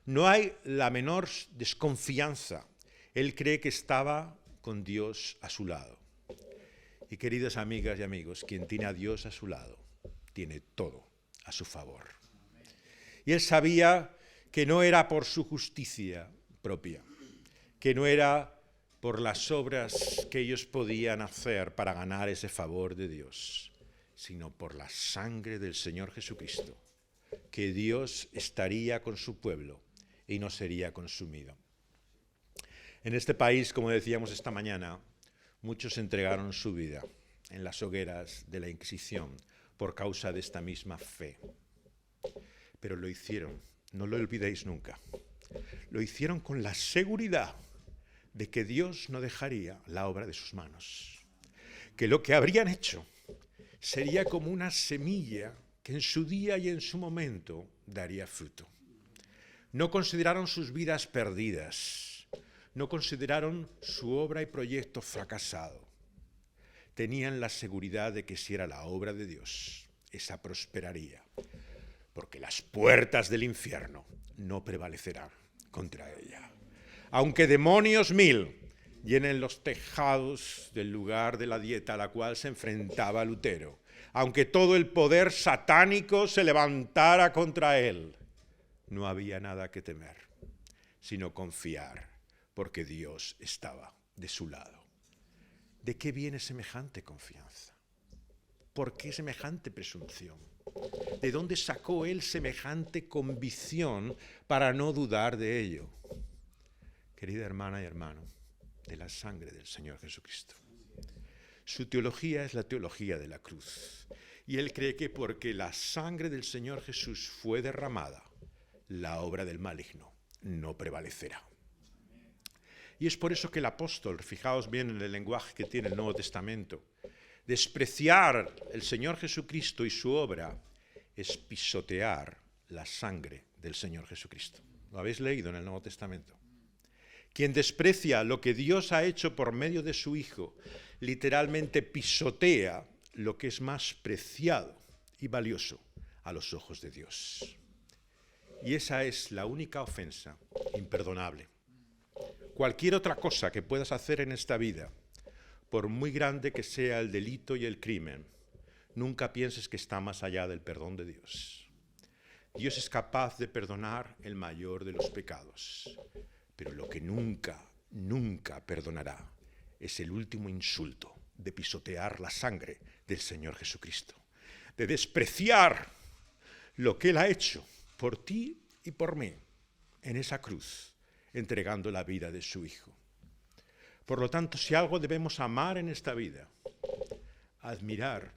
no hay la menor desconfianza. Él cree que estaba con Dios a su lado. Y queridas amigas y amigos, quien tiene a Dios a su lado, tiene todo a su favor. Y él sabía que no era por su justicia propia, que no era por las obras que ellos podían hacer para ganar ese favor de Dios, sino por la sangre del Señor Jesucristo, que Dios estaría con su pueblo y no sería consumido. En este país, como decíamos esta mañana, muchos entregaron su vida en las hogueras de la Inquisición por causa de esta misma fe. Pero lo hicieron, no lo olvidéis nunca, lo hicieron con la seguridad de que Dios no dejaría la obra de sus manos, que lo que habrían hecho sería como una semilla que en su día y en su momento daría fruto. No consideraron sus vidas perdidas, no consideraron su obra y proyecto fracasado. Tenían la seguridad de que si era la obra de Dios, esa prosperaría, porque las puertas del infierno no prevalecerán contra ella. Aunque demonios 1000 llenen los tejados del lugar de la dieta a la cual se enfrentaba Lutero, aunque todo el poder satánico se levantara contra él, no había nada que temer, sino confiar, porque Dios estaba de su lado. ¿De qué viene semejante confianza? ¿Por qué semejante presunción? ¿De dónde sacó él semejante convicción para no dudar de ello? Querida hermana y hermano, de la sangre del Señor Jesucristo. Su teología es la teología de la cruz. Y él cree que porque la sangre del Señor Jesús fue derramada, la obra del maligno no prevalecerá. Y es por eso que el apóstol, fijaos bien en el lenguaje que tiene el Nuevo Testamento, despreciar el Señor Jesucristo y su obra es pisotear la sangre del Señor Jesucristo. ¿Lo habéis leído en el Nuevo Testamento? Quien desprecia lo que Dios ha hecho por medio de su Hijo, literalmente pisotea lo que es más preciado y valioso a los ojos de Dios. Y esa es la única ofensa imperdonable. Cualquier otra cosa que puedas hacer en esta vida, por muy grande que sea el delito y el crimen, nunca pienses que está más allá del perdón de Dios. Dios es capaz de perdonar el mayor de los pecados, pero lo que nunca, nunca perdonará es el último insulto de pisotear la sangre del Señor Jesucristo, de despreciar lo que Él ha hecho por ti y por mí en esa cruz, entregando la vida de su Hijo. Por lo tanto, si algo debemos amar en esta vida, admirar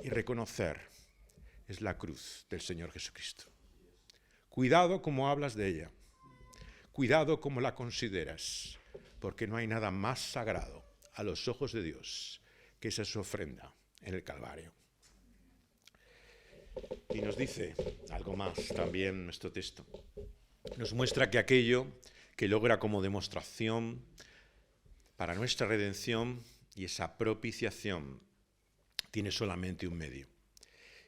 y reconocer, es la cruz del Señor Jesucristo. Cuidado cómo hablas de ella, cuidado cómo la consideras, porque no hay nada más sagrado a los ojos de Dios que esa su ofrenda en el Calvario. Y nos dice algo más también nuestro texto. Nos muestra que aquello que logra como demostración para nuestra redención y esa propiciación tiene solamente un medio.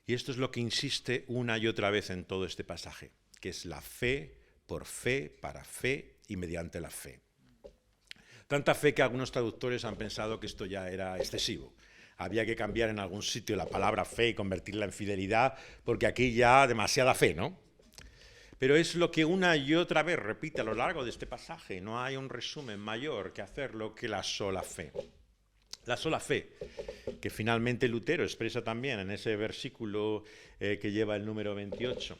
Y esto es lo que insiste una y otra vez en todo este pasaje, que es la fe, por fe, para fe y mediante la fe. Tanta fe que algunos traductores han pensado que esto ya era excesivo. Había que cambiar en algún sitio la palabra fe y convertirla en fidelidad, porque aquí ya demasiada fe, ¿no? Pero es lo que una y otra vez repite a lo largo de este pasaje. No hay un resumen mayor que hacerlo que la sola fe. La sola fe, que finalmente Lutero expresa también en ese versículo que lleva el número 28,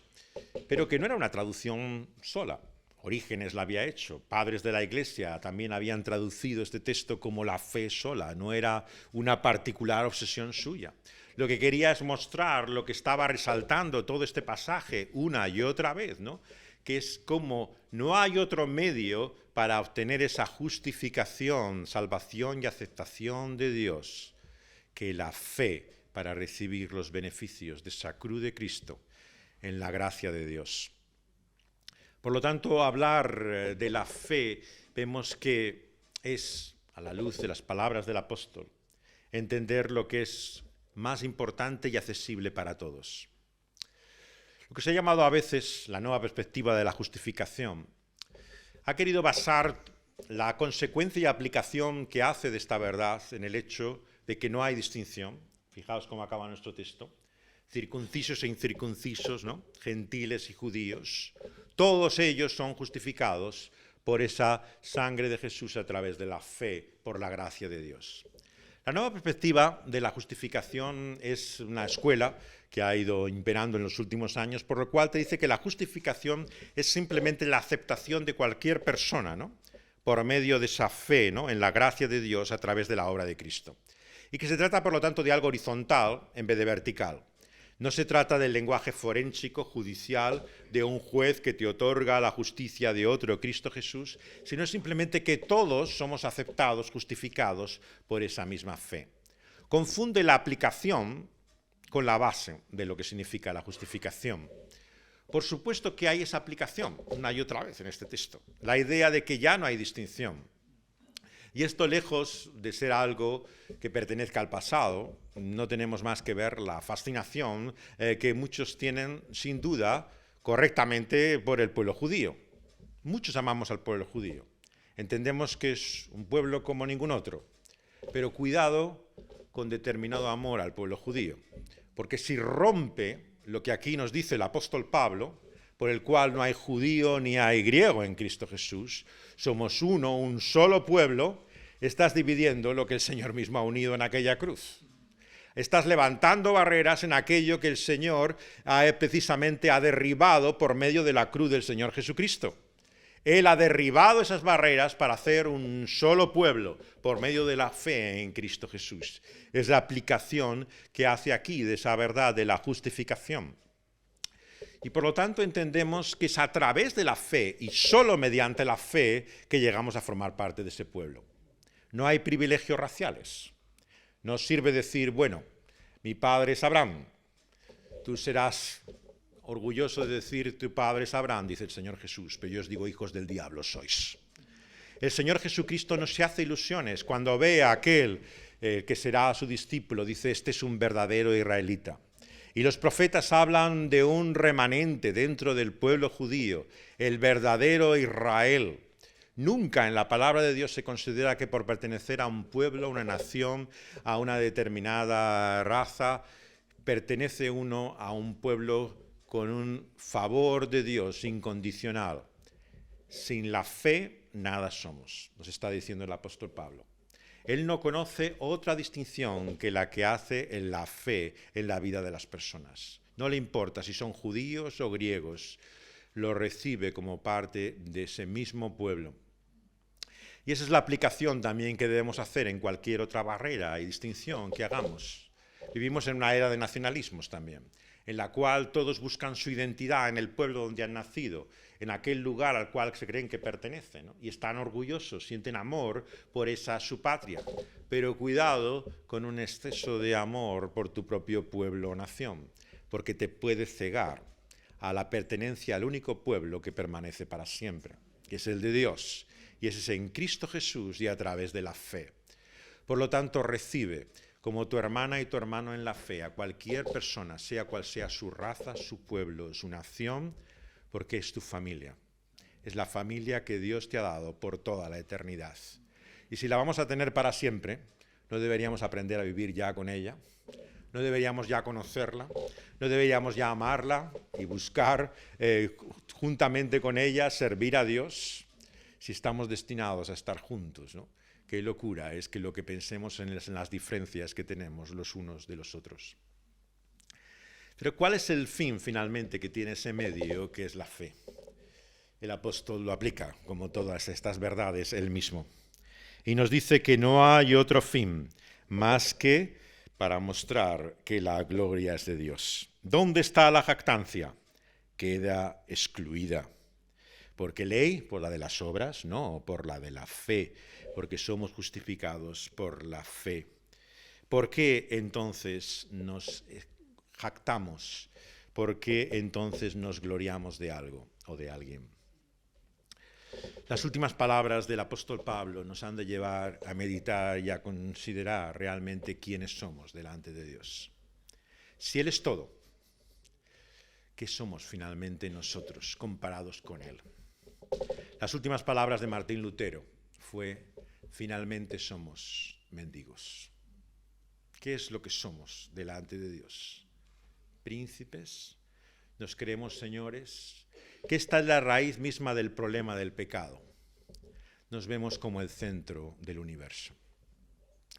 pero que no era una traducción sola. Orígenes la había hecho, padres de la Iglesia también habían traducido este texto como la fe sola, no era una particular obsesión suya. Lo que quería es mostrar lo que estaba resaltando todo este pasaje una y otra vez, ¿no? Que es como no hay otro medio para obtener esa justificación, salvación y aceptación de Dios que la fe para recibir los beneficios de esa cruz de Cristo en la gracia de Dios. Por lo tanto, hablar de la fe vemos que es, a la luz de las palabras del apóstol, entender lo que es más importante y accesible para todos. Lo que se ha llamado a veces la nueva perspectiva de la justificación ha querido basar la consecuencia y aplicación que hace de esta verdad en el hecho de que no hay distinción. Fijaos cómo acaba nuestro texto. Circuncisos e incircuncisos, ¿no? Gentiles y judíos, todos ellos son justificados por esa sangre de Jesús a través de la fe, por la gracia de Dios. La nueva perspectiva de la justificación es una escuela que ha ido imperando en los últimos años, por lo cual te dice que la justificación es simplemente la aceptación de cualquier persona, ¿no? Por medio de esa fe, ¿no? En la gracia de Dios a través de la obra de Cristo. Y que se trata, por lo tanto, de algo horizontal en vez de vertical. No se trata del lenguaje forénsico, judicial, de un juez que te otorga la justicia de otro, Cristo Jesús, sino simplemente que todos somos aceptados, justificados por esa misma fe. Confunde la aplicación con la base de lo que significa la justificación. Por supuesto que hay esa aplicación una y otra vez en este texto, la idea de que ya no hay distinción. Y esto, lejos de ser algo que pertenezca al pasado, no tenemos más que ver la fascinación que muchos tienen, sin duda, correctamente por el pueblo judío. Muchos amamos al pueblo judío. Entendemos que es un pueblo como ningún otro. Pero cuidado con determinado amor al pueblo judío. Porque si rompe lo que aquí nos dice el apóstol Pablo, por el cual no hay judío ni hay griego en Cristo Jesús, somos uno, un solo pueblo, estás dividiendo lo que el Señor mismo ha unido en aquella cruz. Estás levantando barreras en aquello que el Señor precisamente ha derribado por medio de la cruz del Señor Jesucristo. Él ha derribado esas barreras para hacer un solo pueblo por medio de la fe en Cristo Jesús. Es la aplicación que hace aquí de esa verdad de la justificación. Y por lo tanto entendemos que es a través de la fe y solo mediante la fe que llegamos a formar parte de ese pueblo. No hay privilegios raciales. No sirve decir, bueno, mi padre es Abraham, tú serás orgulloso de decir tu padre es Abraham, dice el Señor Jesús, pero yo os digo hijos del diablo sois. El Señor Jesucristo no se hace ilusiones. Cuando ve a aquel que será su discípulo, dice, este es un verdadero israelita. Y los profetas hablan de un remanente dentro del pueblo judío, el verdadero Israel. Nunca en la palabra de Dios se considera que por pertenecer a un pueblo, a una nación, a una determinada raza, pertenece uno a un pueblo con un favor de Dios incondicional. Sin la fe, nada somos, nos está diciendo el apóstol Pablo. Él no conoce otra distinción que la que hace en la fe en la vida de las personas. No le importa si son judíos o griegos, lo recibe como parte de ese mismo pueblo. Y esa es la aplicación también que debemos hacer en cualquier otra barrera y distinción que hagamos. Vivimos en una era de nacionalismos también, en la cual todos buscan su identidad en el pueblo donde han nacido, en aquel lugar al cual se creen que pertenecen, ¿no? Y están orgullosos, sienten amor por esa su patria. Pero cuidado con un exceso de amor por tu propio pueblo o nación, porque te puede cegar a la pertenencia al único pueblo que permanece para siempre, que es el de Dios, y ese es en Cristo Jesús y a través de la fe. Por lo tanto, recibe como tu hermana y tu hermano en la fe a cualquier persona, sea cual sea su raza, su pueblo, su nación, porque es tu familia. Es la familia que Dios te ha dado por toda la eternidad. Y si la vamos a tener para siempre, ¿no deberíamos aprender a vivir ya con ella? ¿No deberíamos ya conocerla? ¿No deberíamos ya amarla y buscar juntamente con ella servir a Dios? Si estamos destinados a estar juntos, ¿no? Qué locura es que lo que pensemos en las diferencias que tenemos los unos de los otros. Pero ¿cuál es el fin finalmente que tiene ese medio que es la fe? El apóstol lo aplica, como todas estas verdades, él mismo. Y nos dice que no hay otro fin más que para mostrar que la gloria es de Dios. ¿Dónde está la jactancia? Queda excluida. ¿Por qué ley? ¿Por la de las obras? No, por la de la fe, porque somos justificados por la fe. ¿Por qué entonces nos jactamos? ¿Por qué entonces nos gloriamos de algo o de alguien? Las últimas palabras del apóstol Pablo nos han de llevar a meditar y a considerar realmente quiénes somos delante de Dios. Si Él es todo, ¿qué somos finalmente nosotros comparados con Él? Las últimas palabras de Martín Lutero fue, finalmente somos mendigos. ¿Qué es lo que somos delante de Dios? Príncipes, nos creemos señores, que esta es la raíz misma del problema del pecado. Nos vemos como el centro del universo.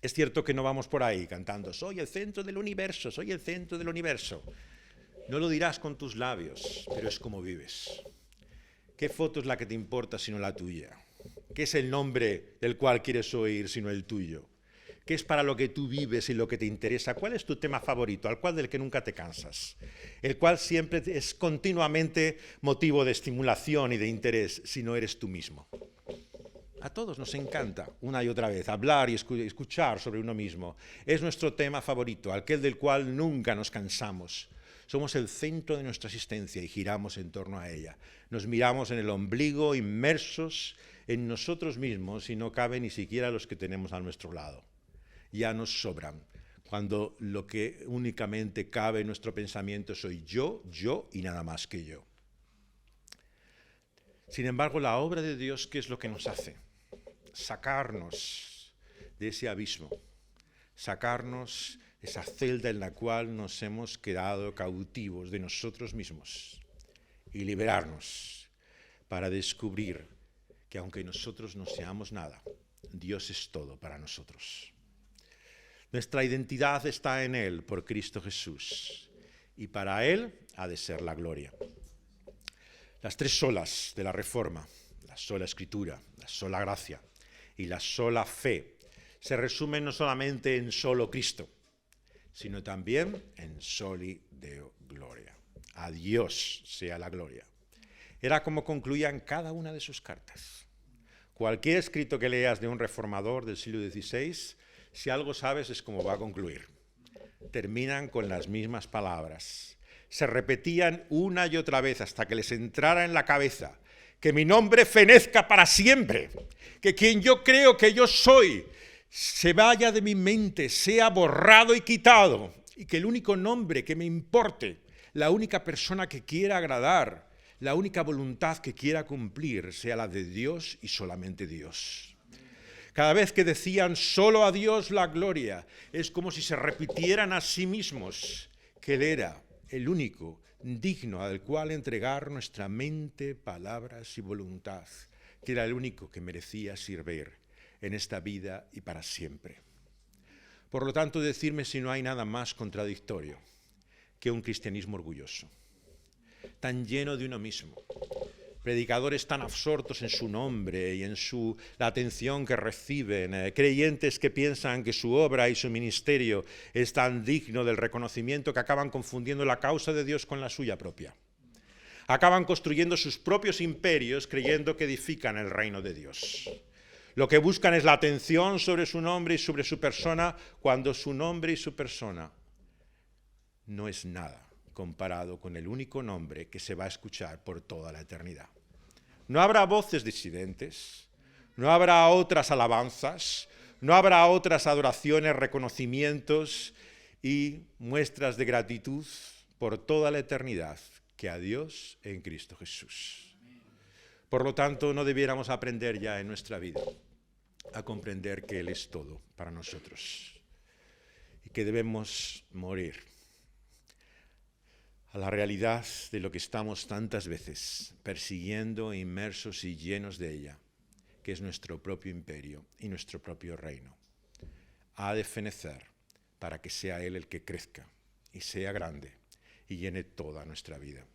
Es cierto que no vamos por ahí cantando, soy el centro del universo, soy el centro del universo. No lo dirás con tus labios, pero es como vives. ¿Qué foto es la que te importa sino la tuya? ¿Qué es el nombre del cual quieres oír sino el tuyo? ¿Qué es para lo que tú vives y lo que te interesa? ¿Cuál es tu tema favorito, al cual del que nunca te cansas? El cual siempre es continuamente motivo de estimulación y de interés, si no eres tú mismo. A todos nos encanta, una y otra vez, hablar y escuchar sobre uno mismo. Es nuestro tema favorito, aquel del cual nunca nos cansamos. Somos el centro de nuestra existencia y giramos en torno a ella. Nos miramos en el ombligo, inmersos en nosotros mismos y no cabe ni siquiera los que tenemos a nuestro lado. Ya nos sobran, cuando lo que únicamente cabe en nuestro pensamiento soy yo y nada más que yo. Sin embargo, la obra de Dios, ¿qué es lo que nos hace? Sacarnos de ese abismo, sacarnos esa celda en la cual nos hemos quedado cautivos de nosotros mismos y liberarnos para descubrir que aunque nosotros no seamos nada, Dios es todo para nosotros. Nuestra identidad está en Él por Cristo Jesús y para Él ha de ser la gloria. Las tres solas de la Reforma, la sola Escritura, la sola gracia y la sola fe, se resumen no solamente en solo Cristo, sino también en soli Deo gloria. A Dios sea la gloria. Era como concluían cada una de sus cartas. Cualquier escrito que leas de un reformador del siglo XVI, si algo sabes es cómo va a concluir. Terminan con las mismas palabras. Se repetían una y otra vez hasta que les entrara en la cabeza que mi nombre fenezca para siempre, que quien yo creo que yo soy se vaya de mi mente, sea borrado y quitado, y que el único nombre que me importe, la única persona que quiera agradar, la única voluntad que quiera cumplir, sea la de Dios y solamente Dios. Cada vez que decían solo a Dios la gloria, es como si se repitieran a sí mismos que Él era el único digno al cual entregar nuestra mente, palabras y voluntad, que era el único que merecía servir en esta vida y para siempre. Por lo tanto, decirme si no hay nada más contradictorio que un cristianismo orgulloso, tan lleno de uno mismo, predicadores tan absortos en su nombre y en la atención que reciben, creyentes que piensan que su obra y su ministerio es tan digno del reconocimiento que acaban confundiendo la causa de Dios con la suya propia. Acaban construyendo sus propios imperios creyendo que edifican el reino de Dios. Lo que buscan es la atención sobre su nombre y sobre su persona, cuando su nombre y su persona no es nada comparado con el único nombre que se va a escuchar por toda la eternidad. No habrá voces disidentes, no habrá otras alabanzas, no habrá otras adoraciones, reconocimientos y muestras de gratitud por toda la eternidad que a Dios en Cristo Jesús. Por lo tanto, no debiéramos aprender ya en nuestra vida a comprender que Él es todo para nosotros y que debemos morir a la realidad de lo que estamos tantas veces persiguiendo, inmersos y llenos de ella, que es nuestro propio imperio y nuestro propio reino. Ha de fenecer para que sea Él el que crezca y sea grande y llene toda nuestra vida.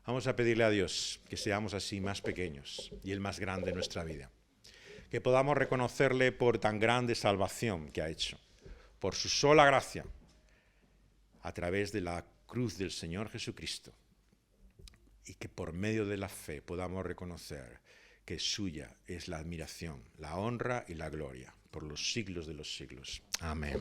Vamos a pedirle a Dios que seamos así más pequeños y Él más grande en nuestra vida. Que podamos reconocerle por tan grande salvación que ha hecho, por su sola gracia, a través de la cruz del Señor Jesucristo, y que por medio de la fe podamos reconocer que suya es la admiración, la honra y la gloria por los siglos de los siglos. Amén.